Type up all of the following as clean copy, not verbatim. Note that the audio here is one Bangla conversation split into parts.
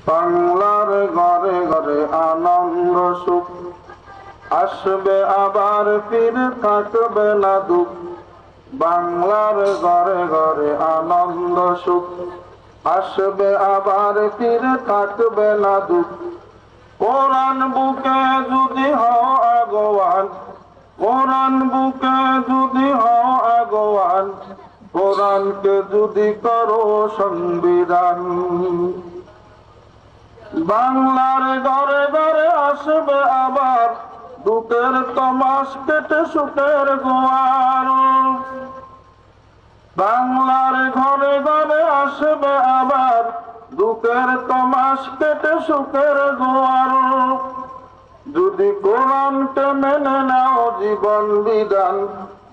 বাংলার ঘরে ঘরে আনন্দ সুখ আসবে আবার ফিরে থাকবে না দুঃখ। বাংলার ঘরে ঘরে আনন্দ সুখ আসবে আবার ফিরে থাকবে না দুঃখ। কোরআন বুকে যদি হও আগোয়ান, কোরআন বুকে যদি হও আগোয়ান, কোরআনকে যদি করো সংবিধান। বাংলার ঘরে ঘরে আসবে আবার দুঃখের তমাস কেটে সুখের গোয়ার। বাংলার ঘরে ঘরে আসবে আবার দুঃখের তমাস কেটে সুখের গোয়ার। যদি কোরআনকে মেনে নাও জীবন বিধান,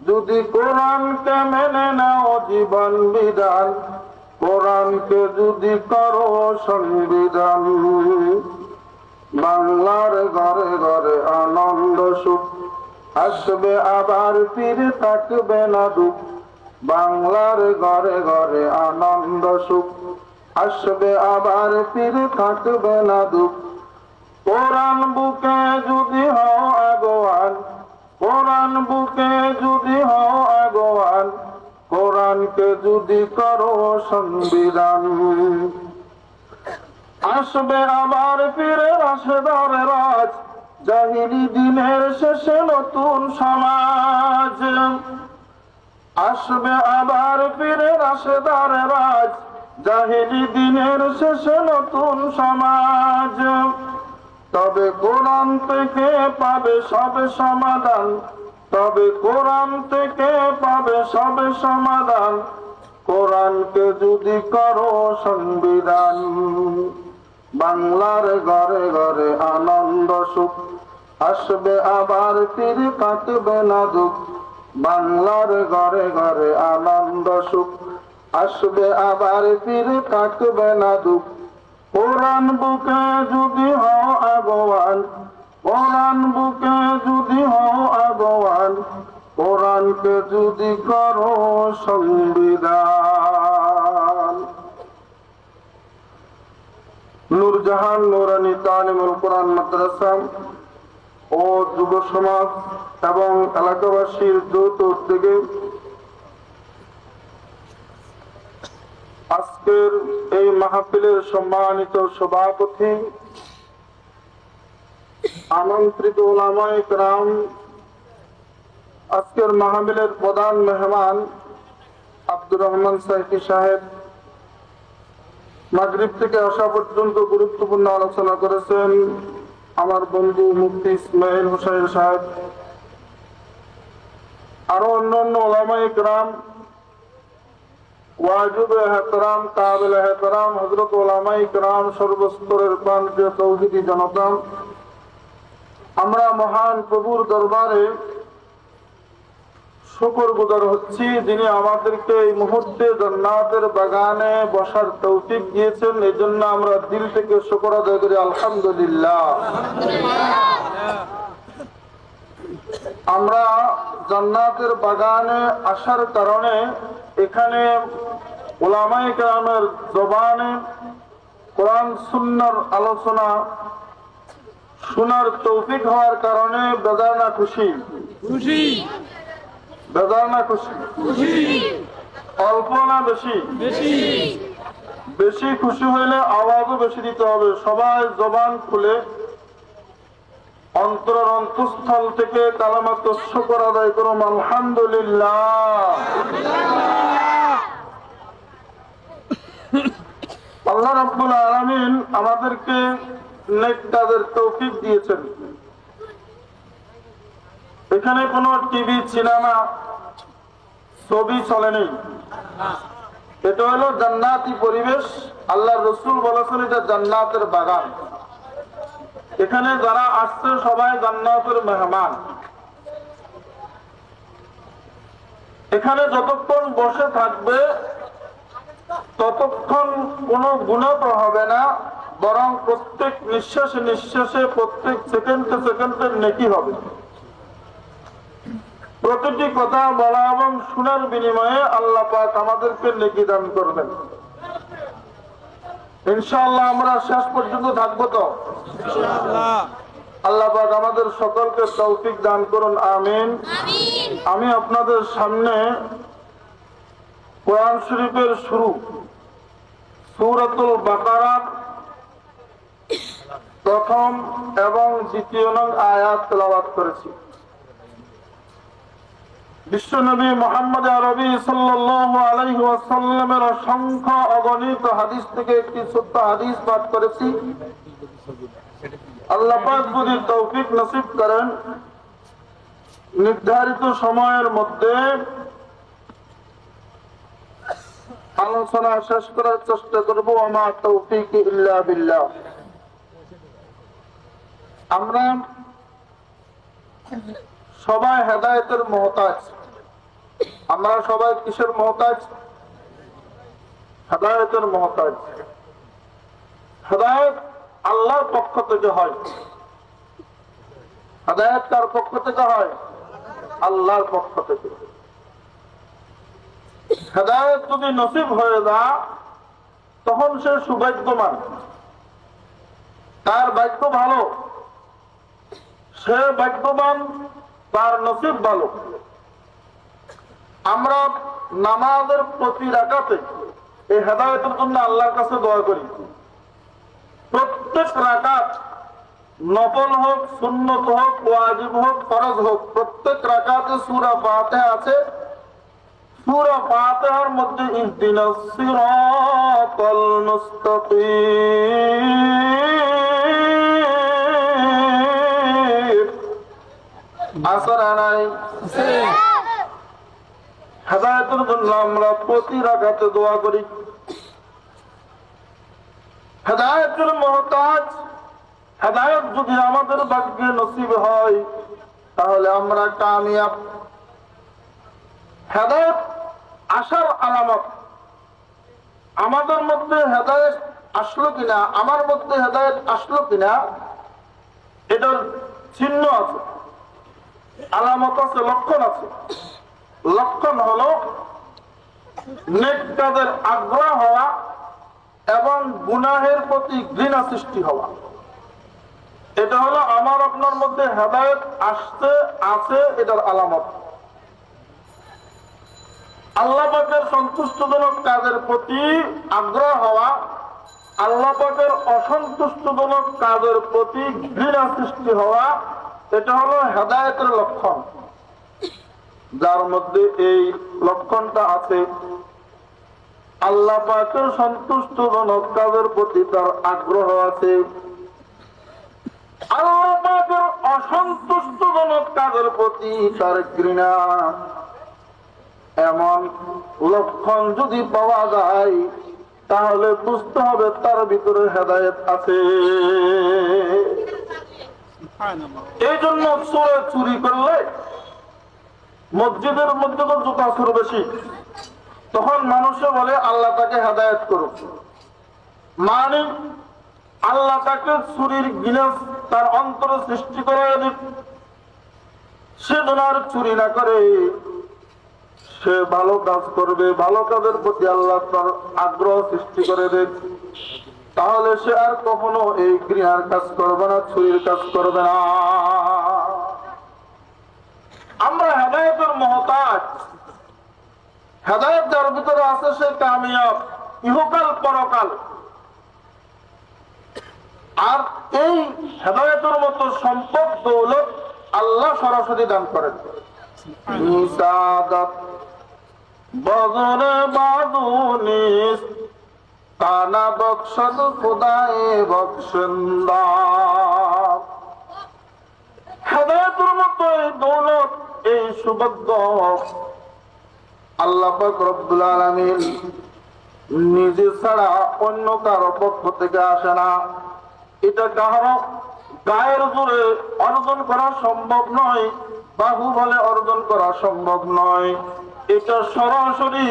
যদি কোরআনকে মেনে নাও জীবন বিধান, কোরআনকে যদি করো সংবিধান। বাংলার ঘরে ঘরে আনন্দ সুখ আসবে আবার ফিরে থাকবে না দুঃখ। বাংলার ঘরে ঘরে আনন্দ সুখ আসবে আবার ফিরে থাকবে না দুঃখ। কোরআন বুকে যদি হও আগোয়ান, কোরআন বুকে যদি হও আগোয়ান, কোরআনকে যদি করো সংবিধান। আসবে আবার ফিরে রাশেদার রাজ, জাহিলি দিনের শেষে নতুন সমাজ। আসবে আবার ফিরে রাশেদার রাজ, জাহিলি দিনের শেষে নতুন সমাজ। তবে কোরআন থেকে পাবে সবে সমাধান, তবে কোরআন থেকে পাবে সবে সমাধান, কোরআনকে যদি করো সংবিধান। বাংলার ঘরে ঘরে আনন্দ সুখ আসবে আবার ফিরে থাকবে না দুঃখ। বাংলার ঘরে ঘরে আনন্দ সুখ আসবে আবার ফিরে থাকবে না দুঃখ। কোরআন বুকে যদি হও আগোয়ান, কোরআন বুকে যদি হও আগোয়ান, কোরআনকে যদি করো সংবিধান। নূরজাহান নুরানী তালিমুল কোরআন মাদ্রাসা ও যুব সমাজ এবং এলাকাবাসীর যৌথ উদ্যোগে আজকের এই মাহফিলের সম্মানিত সভাপতি, আমন্ত্রিত উলামায়ে কেরাম, আজকের মাহফিলের প্রধান মেহমান আব্দুর রহমান সাইফি সাহেব মাগরিব থেকে আসা পর্যন্ত গুরুত্বপূর্ণ আলোচনা করেছেন আমার বন্ধু মুফতি ইসমাইল হোসেন সাহেব। আরো অন্যান্য উলামায়ে কেরাম, ওয়াজিব এহতরাম, কাবিল এহতরাম হযরত উলামায়ে কেরাম, সর্বস্তরের প্রান্তীয় তৌহিদি জনতা, আমরা মহান প্রভুর দরবারে শুকরগুজার হচ্ছি যিনি আমাদেরকে এই মুহূর্তে জান্নাতের বাগানে বসার তৌফিক দিয়েছেন। এই জন্য আমরা দিল থেকে শুকর আদায় করি আলহামদুলিল্লাহ। আমরা জান্নাতের বাগানে আসার কারণে এখানে উলামায়ে কেরামের জবানে কোরআন সুন্নাহর আলোচনা শোনার তৌফিক হওয়ার কারণে বেজার না খুশি? খুশি। বেজার না খুশি? খুশি। অল্প না বেশি? বেশি। বেশি খুশি হইলে আওয়াজও বেশি দিতে হবে। সবাই জবান খুলে অন্তরের অন্তঃস্থল থেকে কালামাত শুকর আদায় করুন আলহামদুলিল্লাহ। আল্লাহ রাব্বুল আলামিন আমাদেরকে নেক কাজের তৌফিক দিয়েছেন। এখানে কোনো টিভি, সিনেমা, ছবি চলেনি। এটা হলো জান্নাতি পরিবেশ। আল্লাহ রসুল বলেছেন এটা জান্নাতের বাগান। এখানে যারা আসছে সবাই জান্নাতের মেহমান। এখানে যতক্ষণ বসে থাকবে ততক্ষণ কোনো গুনাহ তো হবে না, বরং প্রত্যেক নিঃশ্বাসে নিঃশ্বাসে, প্রত্যেক সেকেন্ডে সেকেন্ডে নেকি হবে। প্রতিটি কথা বলা এবং শোনার বিনিময়ে আল্লাহ পাক আমাদেরকে নেকি দান করবেন। ইনশাআল্লাহ আমরা শেষ পর্যন্ত থাকবো তো ইনশাআল্লাহ। আল্লাহ পাক আমাদের সকলকে তৌফিক দান করুন, আমিন। আমি আপনাদের সামনে কোরআন শরীফের শুরু সূরাতুল বাকারার প্রথম এবং দ্বিতীয় নং আয়াত তেলাওয়াত করেছি। বিশ্বনবী মুহাম্মদ আরবি সাল্লাল্লাহু আলাইহি ওয়াসাল্লামের অসংখ্য অগণিত হাদিস থেকে একটি ছোট্ট হাদিস পাঠ করেছি। আল্লাহ পাক যদি তৌফিক নসিব করেন নির্ধারিত সময়ের মধ্যে আলোচনা শেষ করার চেষ্টা করব। ওমা তৌফিক ইল্লা বিল্লাহ। আমরা সবাই হেদায়েতের মুহতাজ। আমরা সবাই কিসের মুহতাজ? হেদায়েতের মুহতাজ। হেদায়েত আল্লাহর পক্ষ থেকে হয়। হেদায়েত কার পক্ষ থেকে হয়? আল্লাহর পক্ষ থেকে। হেদায়েত যদি নসিব হয়ে যায় তখন সে সৌভাগ্যবান, তার ভাগ্য ভালো, সে ভাগ্যবান, তার নসিব ভালো। আমরা নামাজের প্রতি রাকাতে এই হেদায়েতের জন্য আল্লাহর কাছে দোয়া করি। প্রত্যেক রাকাত নফল হোক, সুন্নত হোক, ওয়াজিব হোক, ফরজ হোক, প্রত্যেক রাকাতে সূরা ফাতিহা আছে। সূরা ফাতিহার মধ্যে ইহদিনাস সিরাতাল মুস্তাকিম আসরা নাই। হেদায়েতের জন্য আমরা প্রতি রাকাতে দোয়া করি। হেদায়েতের মুহতাজ। হেদায়েত যদি আমাদের ভাগ্যে নসিব হয় তাহলে আমরা কামিয়াব। হেদায়েত আসার আলামত। আমাদের মধ্যে হেদায়েত আসলো কিনা, আমার মধ্যে হেদায়েত আসলো কিনা এটার চিহ্ন আছে, আলামত আছে, লক্ষণ আছে। লক্ষণ হলো নেক কাজের আগ্রহ হওয়া এবং গুনাহের প্রতি ঘৃণা সৃষ্টি হওয়া। এটা হলো আমার আপনার মধ্যে হেদায়েত আসতে আছে, এটার আলামত। আল্লাহ পাকের সন্তুষ্টজনক কাজের প্রতি আগ্রহ হওয়া, আল্লাহ পাকের অসন্তুষ্টজনক কাজের প্রতি ঘৃণা সৃষ্টি হওয়া, এটা হলো হেদায়েতের লক্ষণ। যার মধ্যে এই লক্ষণটা আছে, আল্লাহ পাকের সন্তুষ্টজনক কাজের প্রতি তার আগ্রহ আছে, আল্লাহ পাকের অসন্তুষ্টজনক কাজের প্রতি তার ঘৃণা, এমন লক্ষণ যদি পাওয়া যায় তাহলে বুঝতে হবে তার ভিতরে হেদায়েত আছে। এই জন্য চোরে চুরি করলে মসজিদের মধ্যে তো জুতা চুর বেশি, তখন মানুষে বলে আল্লাহ তাকে হেদায়েত করুক। মানে আল্লাহ তাকে চুরির গিলাস তার অন্তরে সৃষ্টি করে দিক, সে যেন আর চুরি না করে, সে ভালো কাজ করবে, ভালো কাজের প্রতি আল্লাহ তার আগ্রহ সৃষ্টি করে দেখ, তাহলে সে আর কখনো এই ঘৃণার কাজ করবে না, চুরির কাজ করবে না। আমরা হেদায়েতের মুহতাজ। হেদায়েত যার ভিতরে আছে সে কামিয়াব, ইহকাল পরকাল। আর এই হেদায়েতের মতো সম্পদ দৌলত আল্লাহ সরাসরি দান করেন। নিসাদত বজরে বাদুনিস তানা বখশদ খুদায়ে বখশন্দা। হেদায়েতের মতো এই দৌলত, এই সৌভাগ্য আল্লাহ পাক রব্বুল আলামিন নিজে ছাড়া অন্য কারো পক্ষ থেকে আসে না। এটা কারো গায়ের জোরে অর্জন করা সম্ভব নয়, বাহুবলে অর্জন করা সম্ভব নয়। এটা সরাসরি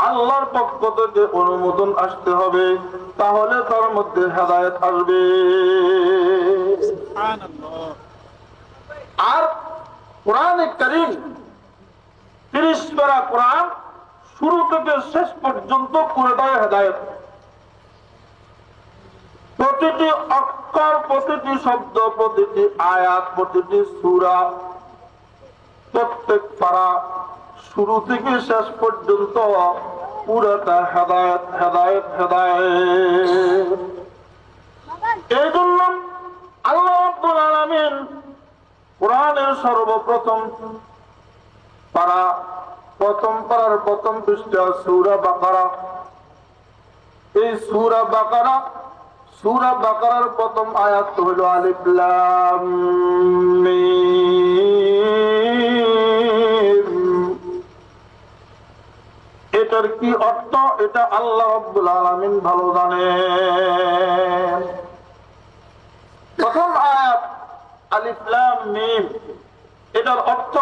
আল্লাহর পক্ষ থেকে অনুমোদন আসতে হবে, তাহলে তার মধ্যে হেদায়েত আসবে। আর কোরআনে কারীম 30 পারা কোরআন শুরু থেকে শেষ পর্যন্ত পুরোটাই হেদায়েত। প্রতিটি অক্ষর, প্রতিটি শব্দ, প্রতিটি আয়াত, প্রতিটি সূরা, প্রত্যেক পারা শুরু থেকে শেষ পর্যন্ত পুরোটা হেদায়েত হেদায়েত হেদায়েত। এই জন্য আল্লাহ রাব্বুল আলামিন কোরআনের সর্বপ্রথম পারা, প্রথম পারার প্রথম পৃষ্ঠা সূরা বাকারা। এই সূরা বাকারার প্রথম আয়াত হলো আলিফ লাম মিম। এটার কি অর্থ এটা আল্লাহ রাব্বুল আলামিন ভালো জানেন। প্রথম আয়াত আলিফ লাম মিম, এটার অর্থ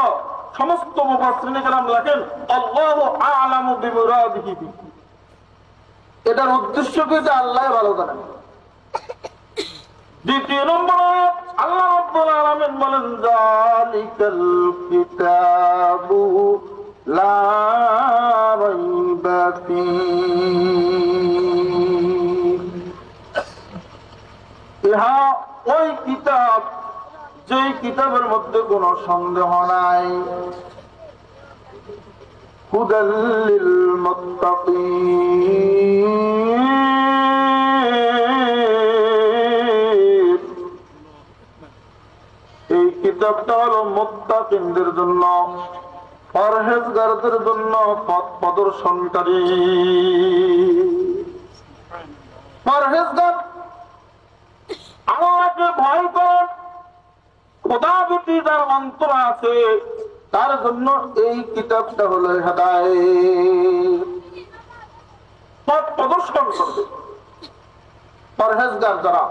সমস্ত মুফাসসিরিন কেরাম লেখেন আল্লাহু আ'লামু বিমুরাদিহি। এটার উদ্দেশ্য কি এটা আল্লাহ ভালো জানেন। দ্বিতীয় নম্বর আয়াত আল্লাহ রাব্বুল আলামিন বলেন যালিকাল কিতাবু লা রাইবা ফীহি। ইহা ওই কিতাব যেই কিতাবের মধ্যে কোনো সন্দেহ নাই। হুদাল লিল মুত্তাকিন। এই কিতাবটা হলো মুত্তাকিনদের জন্য, পরহেজগারদের জন্য পথ প্রদর্শনকারী। পরহেজগার আল্লাহকে ভয় করেন, খোদা ভীতি যার অন্তর আছে তার জন্য এই কিতাবটা হলো হেদায়েত, পথ প্রদর্শন করবে। পরহেজগার যারা,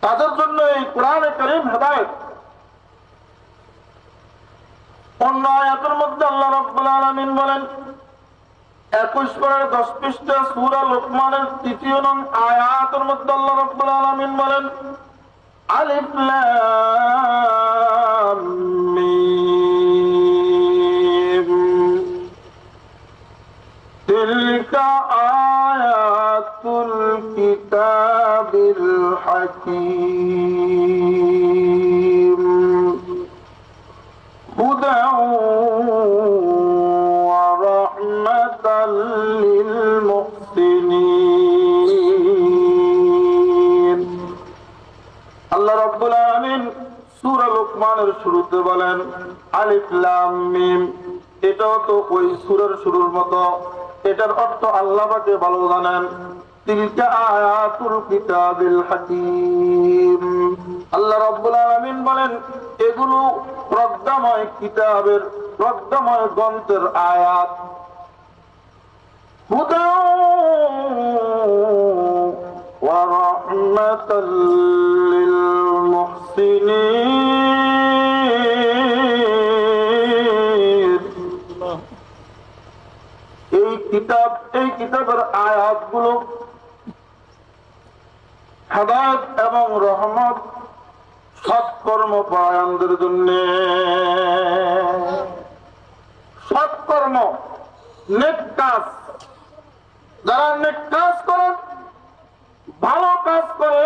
তাদের জন্য এই কোরআনে কারীম হেদায়েত। অন্য আয়াতের মধ্যে আল্লাহ রাব্বুল আলামিন বলেন 21 পারার 10 পৃষ্ঠা সূরা লোকমানের 3 নং আয়াতের মধ্যে আল্লাহ রাব্বুল আলামিন বলেন আলিফ লাম মিম তিলকা আয়াতুল কিতাবিল হাকীম হুদা ওয়া রাহমাতাল লিল মুহসিনিন। আল্লাহ রাব্বুল আলামিন সূরা লোকমানের শুরুতে বলেন আলিফ লাম মিম। এটাও তো ওই সূরার শুরুর মতো। এটার অর্থ আল্লাহ পাকে ভালো জানেন। তিলকা আয়াতুল কিতাবিল হাকীম। আল্লাহ রাব্বুল আলামিন বলেন এগুলো প্রজ্ঞাময় কিতাবের, প্রজ্ঞাময় গ্রন্থের আয়াত। হুদা ওয়া রাহমাতাল লিল মুহসিনিন। এই কিতাবের আয়াতগুলো হেদায়েত এবং রহমত সৎকর্ম পরায়ণদের জন্য। সৎকর্ম, নেক কাজ, যারা নেক কাজ করে, ভালো কাজ করে,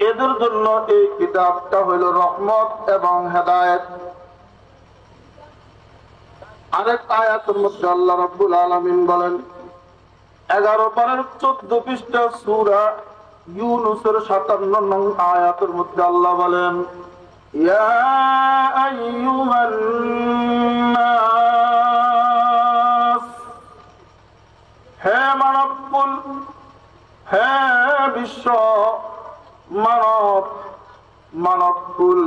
এদের জন্য এই কিতাবটা হইল রহমত এবং হেদায়েত। আরেক আয়াতের মধ্যে আল্লাহ রাব্বুল আলামিন বলেন 11 পারার 14 পৃষ্ঠা সূরা ইউনূসের 57 নং আয়াতের মধ্যে আল্লাহ বলেন ইয়া আইয়ুহান নাস, হে মানবকুল, হে বিশ্ব মানবকুল,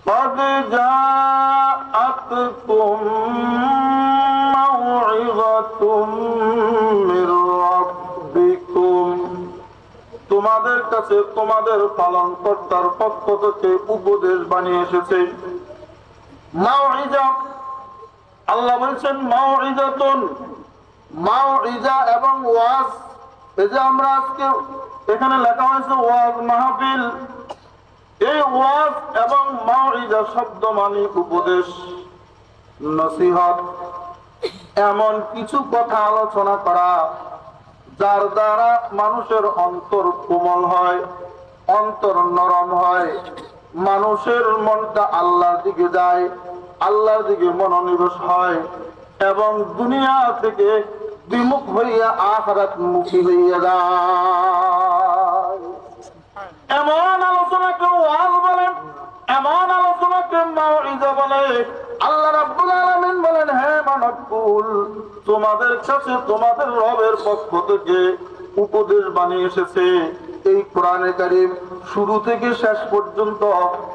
قد جاءتكم موعظة من ربكم। তোমাদের কাছে তোমাদের পালনকর্তার পক্ষ থেকে উপদেশ বানিয়ে এসেছে। মাউইজা, আল্লাহ বলছেন মাউইজাতুন, মাউইজা এবং ওয়াজ। এই যে আমরা আজকে এখানে লেখা হয়েছে ওয়াজ মাহফিল, এই ওয়াজ এবং মাউইজা শব্দ মানে উপদেশ, নসিহত, এমন কিছু কথা আলোচনা করা যার দ্বারা মানুষের অন্তর কোমল হয়, অন্তর নরম হয়, মানুষের মনটা আল্লাহর দিকে যায়, আল্লাহর দিকে মনোনিবেশ হয় এবং দুনিয়া থেকে বিমুখ হইয়া আখিরাত মুখী হইয়া যায়। এমন আলোচনাকে ওয়াজ বলেন, এমন আলোচনাকে মাউইজা বলে। আল্লাহ রাব্বুল আলামিন বলেন, হে মানবকুল, তোমাদের কাছে তোমাদের রবের পক্ষ থেকে উপদেশ বাণী এসেছে। এই কোরআনে কারীম শুরু থেকে শেষ পর্যন্ত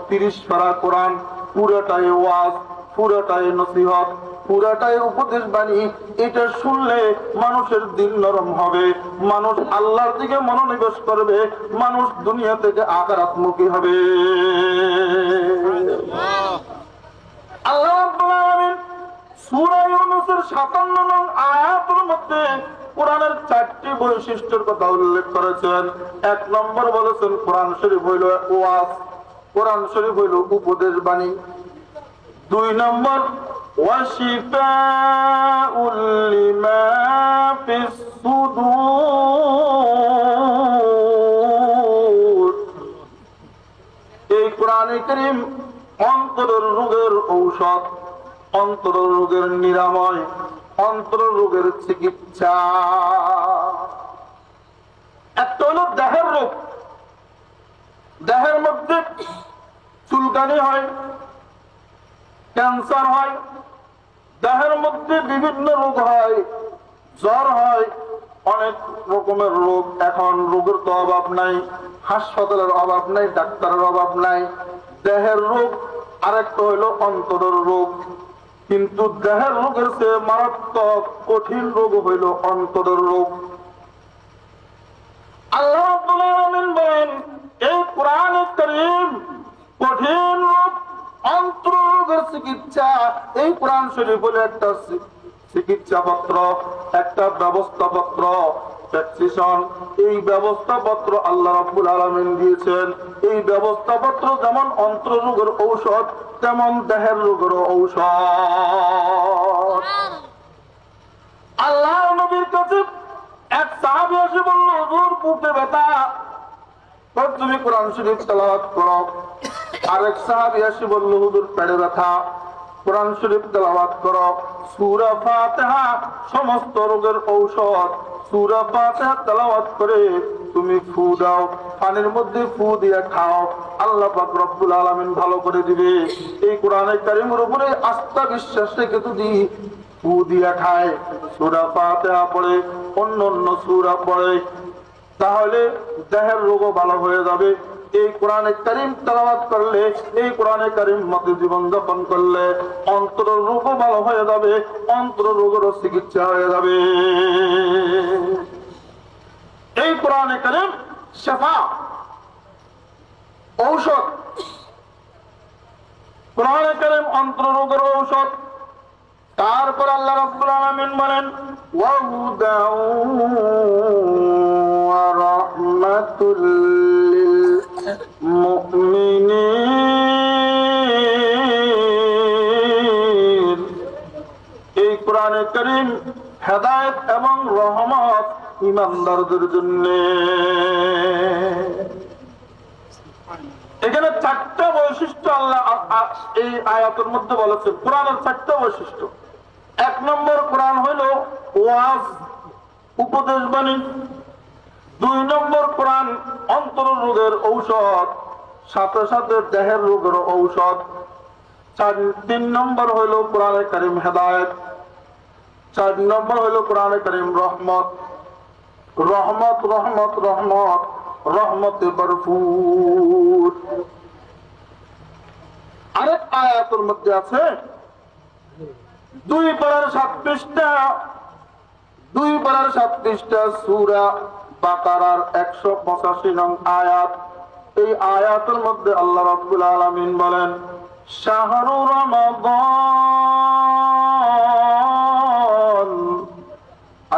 30 পারা কোরআন, পুরোটাই ওয়াজ, পুরোটাই নসিহত, পুরোটাই উপদেশ বাণী। এটা শুনলে মানুষের দিল নরম হবে, মানুষ আল্লাহর দিকে মনোনিবেশ করবে, মানুষ দুনিয়া থেকে আখিরাতমুখী হবে। আল্লাহ রাব্বুল আলামিন সূরা ইউনূসের 57 নং আয়াতের মধ্যে কোরআনের 4টি বৈশিষ্ট্যের কথা উল্লেখ করেছেন। 1 নম্বর বলেছেন কোরআন শরীফ হইল ওয়াজ, কোরআন শরীফ হইল উপদেশ বাণী। 2 নম্বর ওয়াশিফাউল লিমা ফিস সুদূর, এই কোরআনে কারীম অন্তরের রোগের ঔষধ, অন্তরের রোগের নিরাময়, অন্তরের রোগের চিকিৎসা। একটা হলো দেহের রোগ, দেহের মধ্যে চুলকানি হয়, ক্যান্সার হয়, দেহের মধ্যে বিভিন্ন রোগ হয়, জ্বর হয়, অনেক রকমের রোগ। এখন রোগের তো অভাব নাই, হাসপাতালের অভাব নাই, ডাক্তারের অভাব নাই। দেহের রোগ আরেকটা হইল অন্তরের রোগ, কিন্তু দেহের রোগের চেয়ে মারাত্মক কঠিন রোগ হইল অন্তরের রোগ। আল্লাহ রাব্বুল আলামিন বলেন, এই কোরআনে কারীম কঠিন রোগ, অন্তরের রোগের চিকিৎসা। এই কোরআন শরীফ বলে একটা চিকিৎসা পত্র, একটা ব্যবস্থা পত্র, প্রেসক্রিপশন। এই ব্যবস্থা পত্র আল্লাহ রাব্বুল আলামিন দিয়েছেন। এই ব্যবস্থা পত্র যেমন অন্তর রোগের ঔষধ, তেমন দেহের রোগের ঔষধ। আল্লাহ নবীর কাছে এক সাহাবী এসে বলল, হুজুর বুকে ব্যথা, তুমি কোরআন শরীফ তেলাওয়াত করো। আরেক সাহাবী এসে বলল, হুজুর পেটে ব্যথা, কোরআন শরীফ তেলাওয়াত করো। সূরা ফাতিহা সমস্ত রোগের ঔষধ। সূরা ফাতিহা তেলাওয়াত করে তুমি ফু দাও, পানির মধ্যে ফু দিয়ে খাও, আল্লাহ পাক রব্বুল আলামিন ভালো করে দিবে। এই কোরআনে কারীমের উপরে আস্থা বিশ্বাস রেখে যদি ফু দিয়ে খায়, সূরা ফাতিহা পড়ে, অন্য সূরা পড়ে, তাহলে দেহের রোগও ভালো হয়ে যাবে। এই কোরআনে কারীম তেলাওয়াত করলে, এই কোরআনে কারীম মতে জীবন যাপন করলে অন্তরের রোগও ভালো হয়ে যাবে, অন্তরের রোগেরও চিকিৎসা হয়ে যাবে। এই কোরআনে কারীম শিফা, ঔষধ। কোরআনে কারীম অন্তরের রোগের ঔষধ। তারপর আল্লাহ রাব্বুল আলামিন বলেন, ওয়া হুদাউ ওয়া রাহমাতুল লিল মুমিনিন। এই কোরআনে কারীম হেদায়েত এবং রহমত ঈমানদারদের জন্য। এখানে 4টা বৈশিষ্ট্য আল্লাহ এই আয়াতের মধ্যে বলেছেন। কোরআনের 4টা বৈশিষ্ট্য। 1 নম্বর, কোরআন হইল ওয়াজ, উপদেশ বাণী। 2 নম্বর, কোরআন অন্তরের রোগের ঔষধ, সাথে সাথে দেহের রোগের ঔষধ। 3 নম্বর হইল কোরআনে কারীম হেদায়েত। 4 নম্বর হইল কোরআনে কারীম রহমত। রহমত, রহমত, রহমত, রহমতে ভরপুর। আরেক আয়াতের মধ্যে আছে 2 পারার 7 পৃষ্ঠা, 2 পারার 7 পৃষ্ঠা সূরা বাকারার 185 নং আয়াত। এই আয়াতের মধ্যে আল্লাহ রাব্বুল আলামিন বলেন, শাহরু রমাদান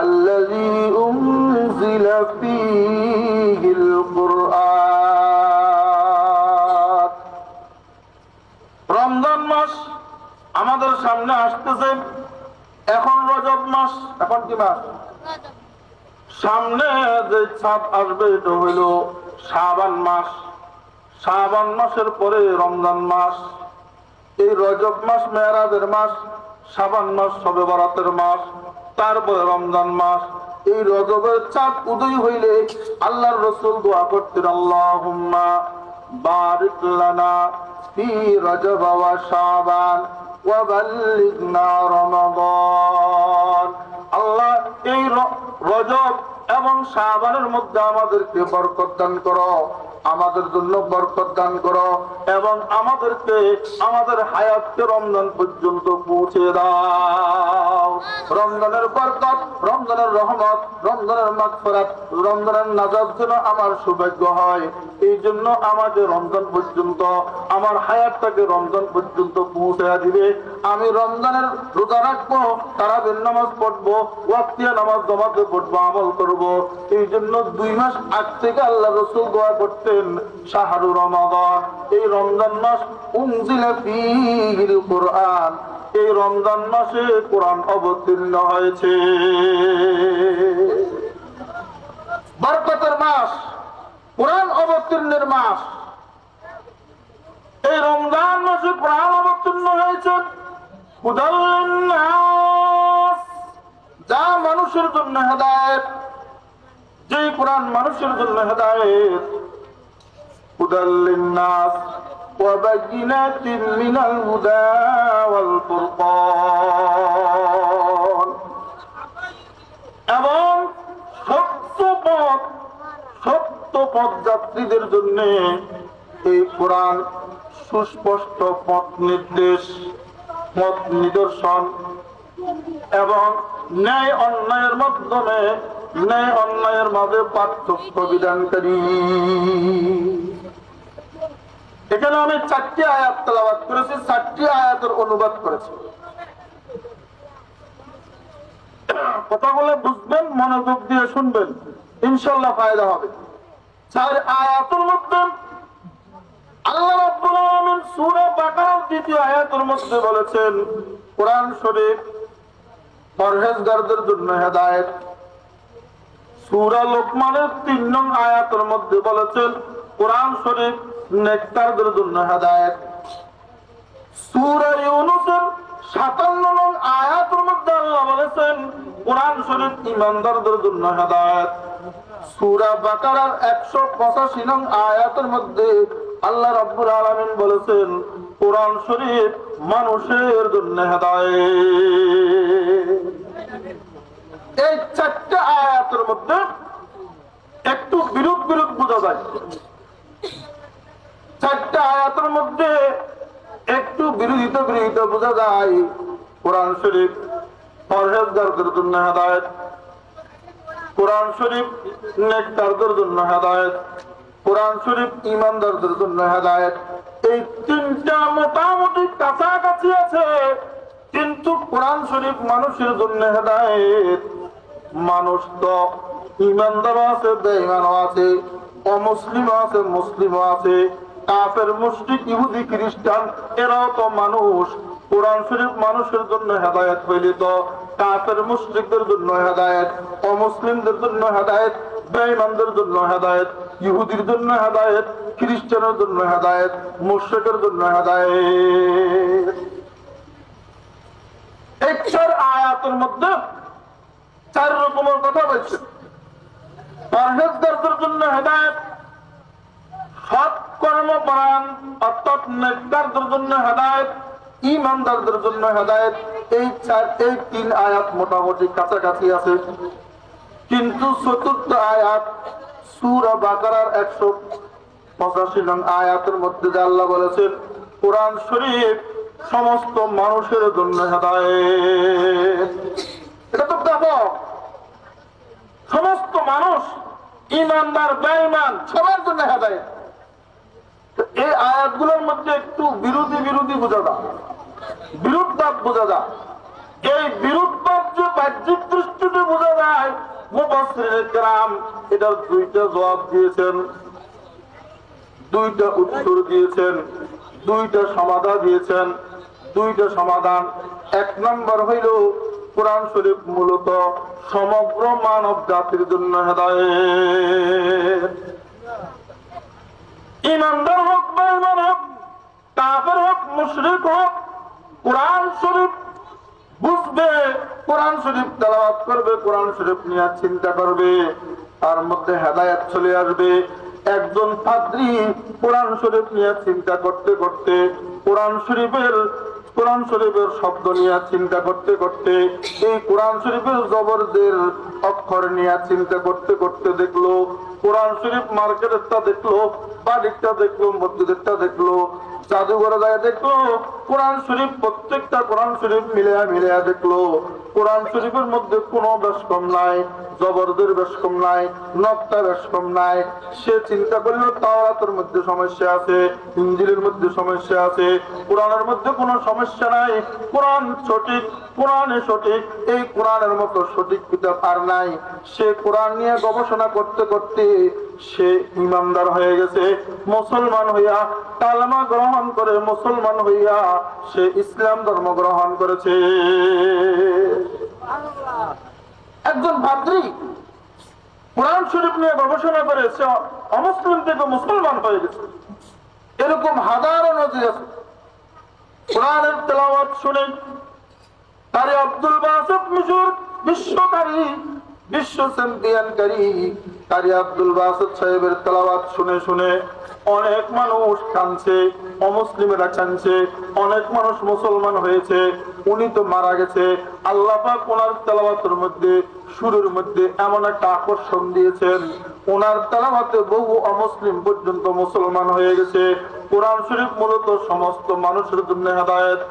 আল্লাযী উনজিলা ফীহিল কুরআন। রমজান মাস আমাদের সামনে আসতেছে। এখন রজব মাস, এখন কি মাস? সামনে যে চাঁদ আসবে এটা হইল শাবান মাস। শাবান মাসের পরে রমজান মাস, এই রজব মাস মেরাজের মাস, শাবান মাস শবে বরাতের মাস, তারপরে রমজান মাস। এই রজবের চাঁদ উদয় হইলে আল্লাহর রাসূল দোয়া করতেন, আল্লাহুম্মা বারিক লানা ফি রজব ওয়া শাবান ওয়া বাল্লিগনা রমাদান। আল্লাহ এই রজব এবং শাবানের মধ্যে আমাদেরকে বরকত দান করো, আমাদের জন্য বরকত দান করো, এবং আমাদেরকে আমাদের হায়াতকে রমজান পর্যন্ত পৌঁছে দাও। রমজানের বরকত, রমজানের রহমত, রমজানের মাগফিরাত, রমজানের নাজাত যেন আমার সৌভাগ্য হয়, এই জন্য আমাকে রমজান পর্যন্ত, আমার হায়াতটাকে রমজান পর্যন্ত পৌঁছে দিবে। আমি রমজানের রোজা রাখবো, তারাবির নামাজ পড়বো, ওয়াক্তিয়া নামাজ জমাতে পড়বো, আমল করবো। এই জন্য 2 মাস আগ থেকে আল্লাহ রাসূল দোয়া করতেন, শাহরু রমাদান, এই রমজান মাস উনজিলা ফীহিল কুরআন, এই রমজান মাসে কোরআন অবতীর্ণ হয়েছে। বরকতের মাস, কোরআন অবতীর্ণের মাস। এই রমজান মাসে কোরআন অবতীর্ণ হয়েছে, হুদাল লিন্নাস, যা মানুষের জন্য হেদায়েত। যে কোরআন মানুষের জন্য হেদায়েত, হুদাল লিন্নাস ওয়া বায়িনাতিন মিনাল হুদা ওয়াল ফুরকান, এবং সত্য পথ যাত্রীদের জন্য এই কোরআন সুস্পষ্ট পথ নির্দেশ, পথ নিদর্শন, এবং ন্যায় অন্যায়ের মাধ্যমে, ন্যায় অন্যায়ের মাঝে পার্থক্য বিধানকারী। এখানে আমি 4টি আয়াত তেলাওয়াত করেছি, 4টি আয়াতের অনুবাদ করেছি। কথাগুলো বুঝবেন, মনোযোগ দিয়ে শুনবেন, ইনশাআল্লাহ ফায়দা হবে। 4 আয়াতের মধ্যে আল্লাহ রাব্বুল আলামিন সূরা বাকারার 2য় আয়াতের মধ্যে বলেছেন, কোরআন শরীফ পরহেজগারদের জন্য হেদায়েত। সূরা লোকমানের 3 নং আয়াতের মধ্যে বলেছেন, কোরআন শরীফ নেককারদের জন্য হেদায়েত। সূরা ইউনূসের 57 নং আয়াতের মধ্যে আল্লাহ বলেছেন, কোরআন শরীফ ঈমানদারদের জন্য হেদায়েত। সূরা বাকারার 185 নং আয়াতের মধ্যে আল্লাহ রাব্বুল আলামিন বলেছেন, কোরআন শরীফ মানুষের জন্য হেদায়েত। এই 4টা আয়াতের মধ্যে একটু বিরোধ বোঝা যায়। 4টা আয়াতের মধ্যে একটু বিরোধিতা বোঝা যায়। কোরআন শরীফ পরহেজগারদের জন্য হেদায়েত, কোরআন শরীফ নেককারদের জন্য হেদায়েত, কোরআন শরীফ ঈমানদারদের জন্য হেদায়েত। এই 3টা মোটামুটি কাছাকাছি আছে, কিন্তু কোরআন শরীফ মানুষের জন্য হেদায়েত। মানুষ তো ঈমানদারও আছে, বেঈমানও আছে, অমুসলিমও আছে, মুসলিমও আছে, কাফের, মুশরিক, ইহুদি, খ্রিস্টান, এরাও তো মানুষ। কোরআন শরীফ মানুষের জন্য হেদায়েত হইলে তো কাফের মুশরিকদের জন্য হেদায়েত, অমুসলিমদের জন্য হেদায়েত, বেঈমানদের জন্য হেদায়েত, ইহুদির জন্য হেদায়েত, খ্রিস্টানের জন্য হেদায়েত, মুশরিকের জন্য হেদায়েত। এই 4 আয়াতের মধ্যে 4 রকমের কথা বলছে। পরহেজগারদের জন্য হেদায়েত, সৎ কর্মপরায়ণ অর্থাৎ নেককারদের জন্য হেদায়েত, ঈমানদারদের জন্য হেদায়েত। এই 3 আয়াত মোটামুটি কাছাকাছি আছে, কিন্তু 4র্থ আয়াত সূরা বাকারার 185 নং আয়াতের মধ্যে যে আল্লাহ বলেছেন, কোরআন শরীফ সমস্ত মানুষের জন্য হেদায়েত। এটা তো ব্যাপক, সমস্ত মানুষ, ঈমানদার, বেঈমান, সবার জন্য হেদায়েত। এই আয়াতগুলোর মধ্যে একটু বিরোধী বোঝা যায়, বিরোধবাদ বোঝা যায়। এই বিরোধবাদ যে বাহ্যিক দৃষ্টিতে বোঝা যায়, মুফাসসিরিনে কেরাম এটার 2টা জবাব দিয়েছেন, 2টা উত্তর দিয়েছেন, 2টা সমাধান দিয়েছেন। 2টা সমাধান। 1 নম্বর হইল কোরআন শরীফ মূলত সমগ্র মানব জাতির জন্য হেদায়েত। ইমানদার হোক বেঈমান হোক, কাফের হোক মুশরিক হোক, কোরআন শরীফ বুঝবে, কোরআন শরীফ তেলাওয়াত করবে, কোরআন শরীফ নিয়ে চিন্তা করবে, তার মধ্যে হেদায়েত চলে আসবে। একজন পাদ্রী কোরআন শরীফ নিয়ে চিন্তা করতে করতে, কোরআন শরীফের শব্দ নিয়ে চিন্তা করতে করতে, এই কোরআন শরীফের জবরদের অক্ষর নিয়ে চিন্তা করতে করতে দেখলো কোরআন শরীফ মার্কেটেরটা দেখলো, বাড়িটা দেখলো, মসজিদেরটা দেখলো, জাদুঘরে যায় দেখলো কোরআন শরীফ, প্রত্যেকটা কোরআন শরীফ মিলিয়া দেখলো কোরআন শরীফের মধ্যে কোনো বেশ কম নাই, জবরদের বেশ কম নাই, নকটা বেশ কম নাই। সে চিন্তা করলো তাওরাতের মধ্যে সমস্যা আছে, ইনজিলের মধ্যে সমস্যা আছে, কোরআনের মধ্যে কোনো সমস্যা নাই, কোরআন সঠিক, কোরআনে সঠিক, এই কোরআনের মতো সঠিক কিতাব আর নাই। সে কোরআন নিয়ে গবেষণা করতে করতে সে ইমানদার হয়ে গেছে, মুসলমান হইয়া কালেমা গ্রহণ করে, মুসলমান হইয়া সে ইসলাম ধর্ম গ্রহণ করেছে। একজন পাদ্রী কোরআন শরীফ নিয়ে গবেষণা করে সে অমুসলিম থেকে মুসলমান হয়ে গেছে। এরকম হাজারো নজির আছে। কোরআনের তেলাওয়াত শুনে কারি আব্দুল বাসিত মিশর বিশ্বকারী, বিশ্ব চ্যাম্পিয়নকারী কারি আব্দুল বাসিত সাহেবের তেলাওয়াত শুনে শুনে অনেক মানুষ কাঁদছে, অমুসলিমেরা কাঁদছে, অনেক মানুষ মুসলমান হয়েছে। উনি তো মারা গেছে, আল্লাহ পাক ওনার তেলাওয়াতের মধ্যে, সুরের মধ্যে এমন একটা আকর্ষণ দিয়েছেন, ওনার তেলাওয়াতে বহু অমুসলিম পর্যন্ত মুসলমান হয়ে গেছে। কোরআন শরীফ মূলত সমস্ত মানুষের জন্য হেদায়েত,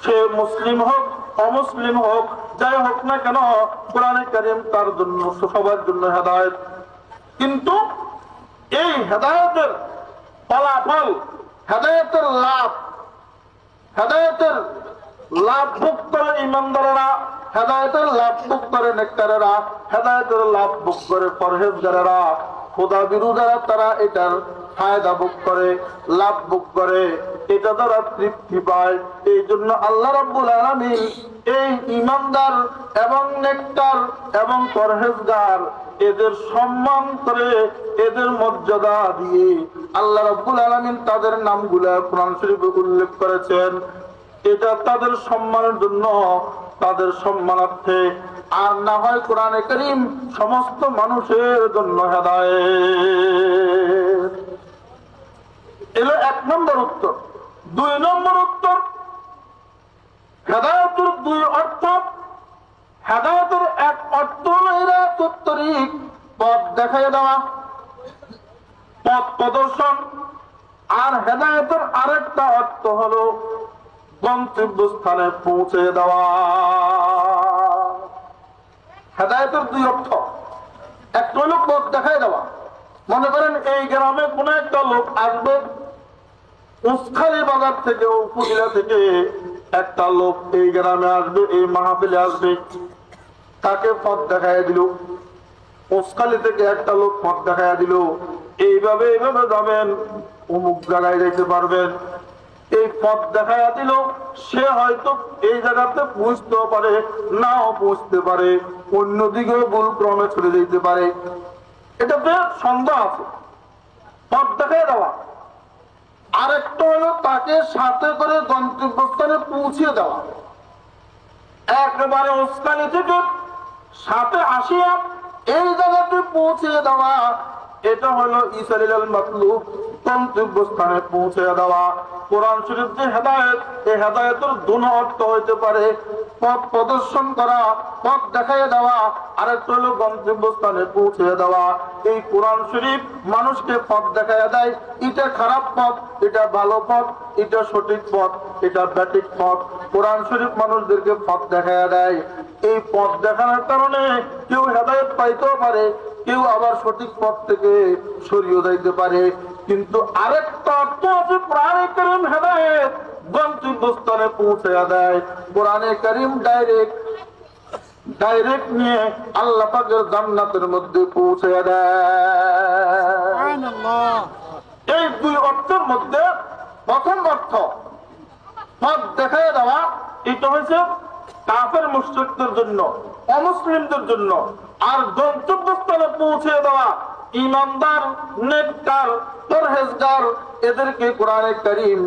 সে মুসলিম হোক অমুসলিম হোক, যাই হোক না কেন, কোরআনে কারীম তার জন্য, সবার জন্য হেদায়েত। কিন্তু এই হেদায়েতের ফলাফল, হেদায়েতের লাভ ভোগ করে ইমানদারেরা, হেদায়েতের লাভ ভোগ করে নেককারেরা, হেদায়েতের লাভ ভোগ করে পরহেজগারেরা, খোদা বিরোধীরা, তারা এটার ফায়দা ভোগ করে, লাভ ভোগ করে, এটা তারা তৃপ্তি পায়। এই জন্য আল্লাহ রাব্বুল আলামিন এই ইমানদার এবং নেককার এবং পরহেজগার এদের সম্মান করে, এদের মর্যাদা দিয়ে আল্লাহ রাব্বুল আলামিন তাদের নামগুলা কোরআন শরীফে উল্লেখ করেছেন। এটা তাদের সম্মানের জন্য, তাদের সম্মানার্থে, আর না হয় কোরআনে কারীম সমস্ত মানুষের জন্য হেদায়েত। এলো 1 নম্বর উত্তর। 2 নম্বর উত্তর, হেদায়েতের 2 অর্থ। হেদায়েতের এক অর্থ হলো তরিক, পথ দেখায় দেওয়া, পথ প্রদর্শন। আর হেদায়েতের আরেকটা অর্থ হলো গন্তব্যস্থানে পৌঁছে দেওয়া। হেদায়েতের 2 অর্থ। একটা হলো পথ দেখায় দেওয়া। মনে করেন এই গ্রামে কোন একটা লোক আসবে, উসখালী বাজার থেকে, উপজেলা থেকে একটা লোক এই গ্রামে আসবে, এই মাহফিলে আসবে, তাকে পথ দেখায় দিল। উসখালী থেকে একটা লোক পথ দেখায় দিল, এইভাবে এইভাবে যাবেন, অমুক জায়গায় যেতে পারবেন। এই পথ দেখায় দিল, সে হয়তো এই জায়গাতে পৌঁছতেও পারে, নাও পৌঁছতে পারে, অন্যদিকেও ভুল ক্রমে চলে যেতে পারে, এটাতে সন্দেহ আছে। পথ দেখায় দেওয়া। আরেকটা হলো তাকে সাথে করে গন্তব্যস্থানে পৌঁছে দেওয়া। একেবারে উসখালী থেকে সাথে আসিয়া এই জায়গাতে পৌঁছে দেওয়া, এটা হলো ইসারিল মাতলুব, গন্তব্যস্থানে পৌঁছে দেওয়া। কোরআন শরীফ যে হেদায়েত, এই হেদায়েতের 2 অর্থ হইতে পারে, পথ প্রদর্শন করা, পথ দেখায় দেওয়া, আর একটা হলো গন্তব্যস্থানে পৌঁছে দেওয়া। এই কোরআন শরীফ মানুষকে পথ দেখায় দেয়, এটা খারাপ পথ, এটা ভালো পথ, এটা সঠিক পথ, এটা ব্যাঠিক পথ। কোরআন শরীফ মানুষদেরকে পথ দেখায় দেয়। এই পথ দেখানোর কারণে কেউ হেদায়েত পাইতেও পারে, কেউ আবার সঠিক পথ থেকে সরিয়ে যাইতে পারে। কিন্তু আরেকটা অর্থ আছে, কোরআনে কারীম হেদায়েত গন্তব্যস্থানে পৌঁছে দেয়। কোরআনে কারীম ডাইরেক্ট নিয়ে আল্লাহ পাকের জান্নাতের মধ্যে পৌঁছে দেয়। এই 2 অর্থের মধ্যে প্রথম অর্থ পথ দেখায় দেওয়া, এটা হয়েছে কাফের মুশরিকদের জন্য, অমুসলিমদের জন্য। আর গন্তব্যস্থলে পৌঁছে দেওয়া ঈমানদার, নেককার, পরহেজগার এদেরকে কোরআনে কারীম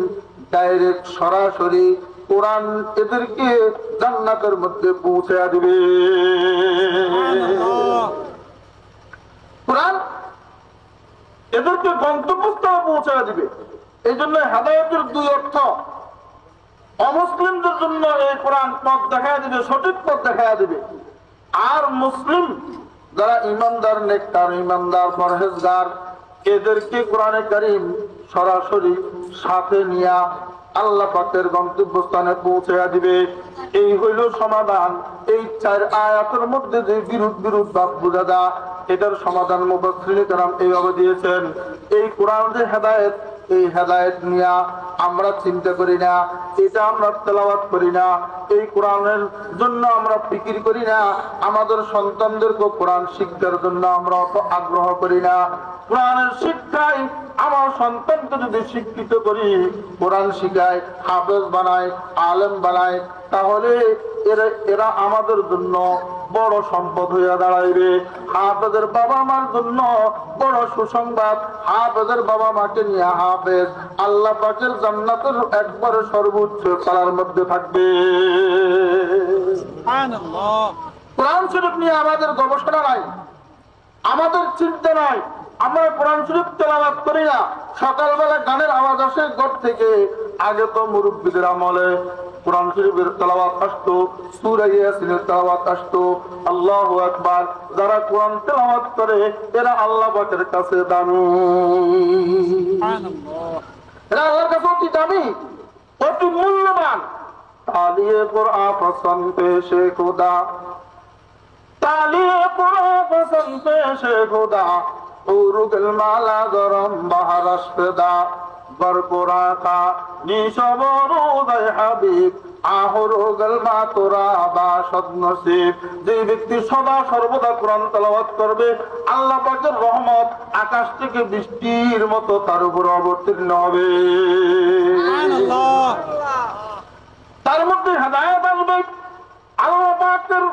ডাইরেক্ট সরাসরি কোরআন এদেরকে জান্নাতের মধ্যে পৌঁছে দিবে। কোরআন এদেরকে গন্তব্যস্থলে পৌঁছে দিবে। এই জন্য হেদায়েতের দুই অর্থ। অমুসলিমদের জন্য এই কোরআন পথ দেখায় দিবে, সঠিক পথ দেখায় দিবে। আর মুসলিম যারা ইমানদার, নেককার, ইমানদার, পরহেজগার এদেরকে কোরআনে কারীম সরাসরি সাথে নিয়ে আল্লাহ পাকের গন্তব্যস্থানে পৌঁছে দিবে। এই হইল সমাধান। এই 4 আয়াতের মধ্যে যে বিরোধ ভাব বোঝা যায়, এটার সমাধান মুফাসসিরিনে কেরাম এইভাবে দিয়েছেন। এই কোরআন যে হেদায়েত, এই হেদায়েত নিয়ে আমরা চিন্তা করি না, এটা আমরা তেলাওয়াত করি না, এই কোরআনের জন্য আমরা ফিকির করি না, আমাদের সন্তানদেরকে কোরআন শিক্ষার জন্য আমরা অত আগ্রহ করি না। কোরআনের শিক্ষায় আমার সন্তানকে যদি শিক্ষিত করি, কোরআন শিখায়, হাফেজ বানায়, আলেম বানায়, তাহলে এরা আমাদের জন্য বড় সম্পদ হইয়া দাঁড়াইবে। হাফেজের বাবা মার জন্য বড় সুসংবাদ। হাফেজের বাবা মাকে নিয়ে হাফেজ আল্লাহ পাকের জান্নাতের একবারে সর্বোচ্চ তলার মধ্যে থাকবে। কোরআন শরীফ নিয়ে আমাদের গবেষণা নাই, আমাদের চিন্তা নাই। আমরা কোরআন শরীফ তেলাওয়াত করি না। সকালবেলা গানের আওয়াজ আসে ঘর থেকে। আগে তো মুরব্বীদের আমলে কোরআন শরীফের তেলাওয়াত আসতো, সূরা ইয়াসিনের তেলাওয়াত আসতো। আল্লাহু আকবার। যারা কোরআন তেলাওয়াত করে এরা আল্লাহ পাকের কাছে দামি। এরা আল্লাহর কাছে অতি দামি, অতি মূল্যবান। তালিয়ে কোরআন পছন্দ পেশে খোদা, তালিয়ে কোরআন পছন্দ পেশে খোদা, উরুগল মালা গরম বাহারাস পেদা, বরপুরাকা নিশবরুদয় হাবিব, আহরুগল মা তোরা বাসদ নসিব। যে ব্যক্তি সদা সর্বদা কোরআন তেলাওয়াত করবে, আল্লাহ পাকের রহমত আকাশ থেকে বৃষ্টির মতো তার উপর অবতীর্ণ হবে। তার মধ্যে হেদায়েত আসবে। আল্লাহ পাকের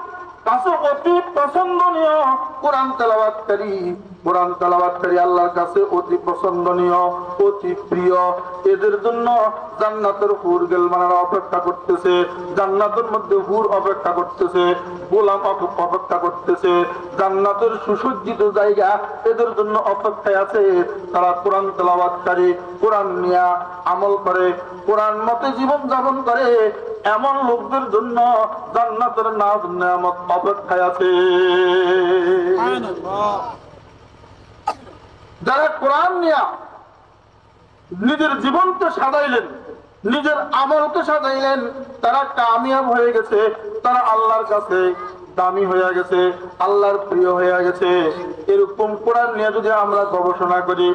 কাছে অতি পছন্দনীয় কোরআন তেলাওয়াতকারী। কোরআন তেলাওয়াতকারী আল্লাহর কাছে অতি পছন্দনীয়, অতি প্রিয়। এদের জন্য জান্নাতের হুর গেলমানেরা অপেক্ষা করতেছে, জান্নাতের মধ্যে হুর অপেক্ষা করতেছে, গোলাম অপেক্ষা করতেছে। জান্নাতের সুসজ্জিত জায়গা এদের জন্য অপেক্ষায় আছে। তারা কোরআন তেলাওয়াতকারী, কোরআন নিয়ে আমল করে, কোরআন মতে জীবন যাপন করে, এমন লোকদের জন্য জান্নাতের নাজ নেয়ামত অপেক্ষায় আছে। যারা কোরআন নিয়ে নিজের জীবনকে সাজাইলেন, নিজের আমলকে সাজাইলেন, তারা কামিয়াব হয়ে গেছে। তারা আল্লাহর কাছে দামি হয়ে গেছে, আল্লাহর প্রিয় হয়ে গেছে। এরকম কোরআন নিয়ে যদি আমরা গবেষণা করি,